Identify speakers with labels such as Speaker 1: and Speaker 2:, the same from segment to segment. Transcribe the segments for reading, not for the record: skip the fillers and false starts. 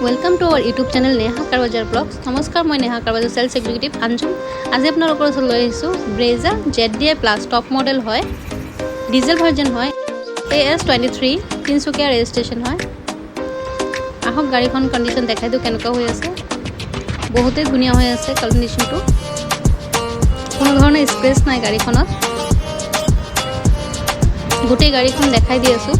Speaker 1: Welcome to our YouTube channel Neha Karbazar blogs. नमस्कार, मैं Neha Karbazar sales executive Anjum. आज अपना ब्रेजा ZDI+ टॉप मॉडल है, डिजेल भार्जन है, AS23 তিনচুকীয়া रेजिस्ट्रेशन है। आहक गाड़ी कंडिशन देखा दी के बहुते धुनिया कंडिशन तो कोनो धৰণৰ स्क्रेच ना गाड़ी गोटे गाड़ी देखा दी आसो।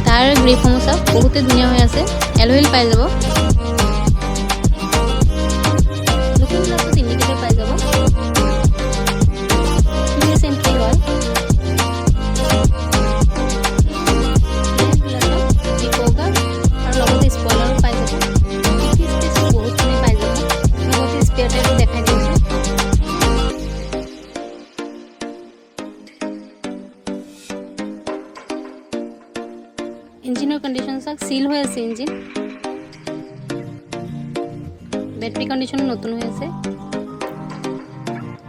Speaker 1: तार ग्रिप सब बहुते धुनिया एल व्हील पाई যাব। लुकिंग ग्लास इंडिकेटर पाई যাব। सेंट्री है स्पॉइलर पाई যাব। बहुत पाई যাব। स्पेयर टायर देखा दी। इंजिनर कंडिशन सील हो आछे। इंजिन बैटरी कंडिशन नतुन हो आछे।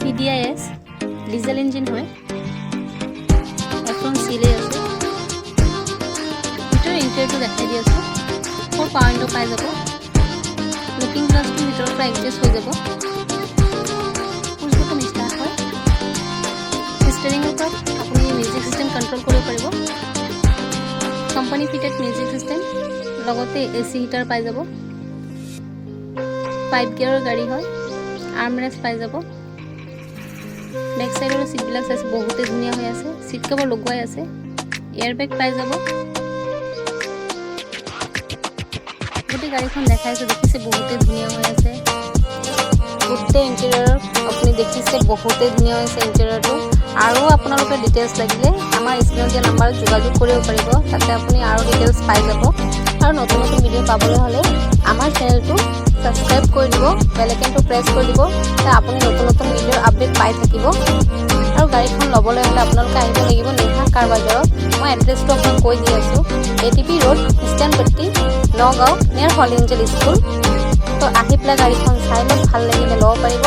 Speaker 1: TDIS डिजेल इंजिन है, एकदम सीले आछे। ভিতৰৰ ইন্টেৰিয়ৰটো দেখাই দি আছো। 4 পাৱাৰ উইন্ডো পাই যাব। লুকিং গ্লাছটো ভিতৰৰ পৰা এডজাষ্ট হৈ যাব। পুশ বটন স্টাৰ্ট হয়। ষ্টিয়াৰিঙৰ পৰা আপুনি মিউজিক সিস্টেম কন্ট্रोल কৰিব পাৰিব। कंपनी फिटेड म्यूजिक सिस्टम लगते AC हिटार पाई যাব। 5 गियर गाड़ी है। आर्मरेस्ट पाई যাব। बैक साइडर सीट बिलाक साइज बहुते धुनिया हो आछे। सीट कवर लगवाई आछे। एयरबैग पाई যাব। गोटे गाड़ीखन देखाइছে देखिसे बहुते धुनिया हो आछे। गोटे इंटेरियर अपनी देखिसे बहुते धुनिया हो आछे इंटेरियरটো। আৰু আপোনালোকে ডিটেইলছ লাগিলে আমাৰ স্ক্ৰিনত দিয়া নাম্বাৰত যোগাযোগ কৰিব পাৰিব। তাতে আপুনি আৰু ডিটেইলছ পাই যাব। আৰু নতুন নতুন ভিডিঅ' পাবলৈ হ'লে আমাৰ চেনেলটো সাবস্ক্ৰাইব কৰি দিব, বেল আইকনটো প্ৰেছ কৰি দিব, তাতে আপুনি নতুন নতুন ভিডিঅ'ৰ আপডেট পাই থাকিব। আৰু গাড়ীখন ল'বলৈ হ'লে আপোনালোকে আহিব লাগিব নেহা कारबाजाৰত। মই এড্ৰেছটো আপোনাক কৈ দি আছোঁ। ATP ৰোড, ষ্টেণ্ডপট্টি, নগাঁও, নিয়াৰ হল এঞ্জেল স্কুল। তো আহি পেলাই গাড়ীখন চাই লওক, ভাল লাগিলে ল'ব পাৰিব।